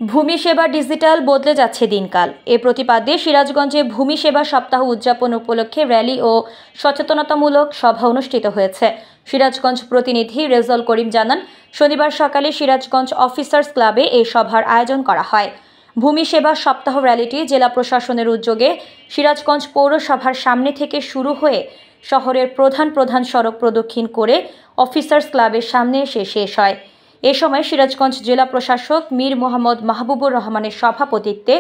ভূমি সেবা ডিজিটাল বদলে যাচ্ছে দিনকাল। এ প্রতিপাদ্যে সিরাজগঞ্জে ভূমি সেবা সপ্তাহ উদযাপন উপলক্ষে র্যালি ও সচেতনতামূলক সভা অনুষ্ঠিত হয়েছে। সিরাজগঞ্জ প্রতিনিধি রেজাউল করিম জানান, শনিবার সকালে সিরাজগঞ্জ অফিসার্স ক্লাবে এই সভার আয়োজন করা হয়। ভূমি সেবা সপ্তাহ র্যালিটি জেলা প্রশাসনের উদ্যোগে সিরাজগঞ্জ পৌরসভার সামনে থেকে শুরু হয়ে শহরের প্রধান সড়ক প্রদক্ষিণ করে অফিসার্স ক্লাবের সামনে এসে শেষ হয়। এ সময় সিরাজগঞ্জ জেলা প্রশাসক মীর মোহাম্মদ মাহবুবুর রহমানের সভাপতিত্বে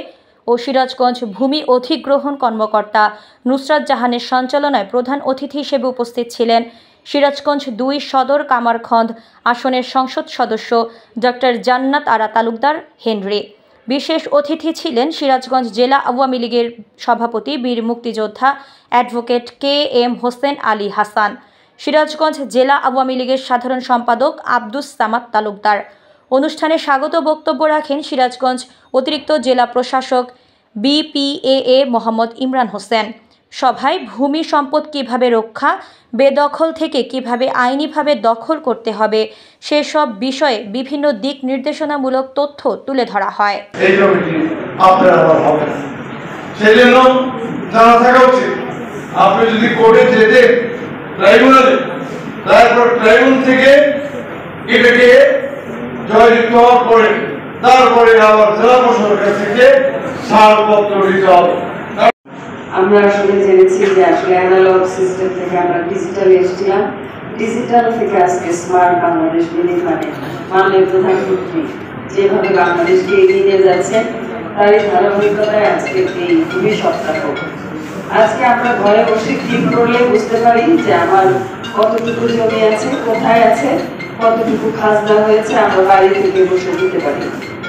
ও সিরাজগঞ্জ ভূমি অধিগ্রহণ কর্মকর্তা নুসরাত জাহানের সঞ্চালনায় প্রধান অতিথি হিসেবে উপস্থিত ছিলেন সিরাজগঞ্জ ২ সদর কামারখন্দ আসনের সংসদ সদস্য ডক্টর জান্নাত আরা তালুকদার হেনরি। বিশেষ অতিথি ছিলেন সিরাজগঞ্জ জেলা আওয়ামী লীগের সভাপতি বীর মুক্তিযোদ্ধা advocate K M Hossain Ali Hasan, Sirajganj জেলা আওয়ামী লীগের সাধারণ সম্পাদক আব্দুস সামাদ তালুকদার। অনুষ্ঠানে স্বাগত বক্তব্য রাখেন সিরাজগঞ্জ অতিরিক্ত জেলা প্রশাসক বিপিএ মোহাম্মদ ইমরান হোসেন। সভায় ভূমি সম্পদ কিভাবে রক্ষা, বেদখল থেকে কিভাবে আইনিভাবে দখল করতে হবে সেসব বিষয়ে বিভিন্ন দিক নির্দেশনামূলক তথ্য তুলে ধরা হয়। এই কমিটি আপনারা হবে, সেই জন্য জানা থাকা উচিত। আপনি যদি কোর্টে যেতে ট্রাইব্যুনালে, তারপর ট্রাইব্যুনাল থেকে এটাকে জয়যুক্ত হওয়ার পরে তারপরে আবার জেলা প্রশাসনের কাছ থেকে ছাড়পত্র দিতে হবে। আমরা আসলে জেনেছি যে আসলে অ্যানালগ সিস্টেম থেকে আমরা ডিজিটালে এসেছিলাম, ডিজিটাল থেকে আজকে স্মার্ট বাংলাদেশ বিনির্মাণে মাননীয় প্রধানমন্ত্রী যেভাবে বাংলাদেশকে এগিয়ে নিয়ে যাচ্ছেন তারই ধারাবাহিকতায় আজকে এই ভূমি সপ্তাহ। আজকে আমরা ঘরে বসে ক্লিক করলে বুঝতে পারি যে আমার কতটুকু জমি আছে, কোথায় আছে, কতটুকু খাজনা হয়েছে, আমরা বাড়ি থেকে বসে দিতে পারি।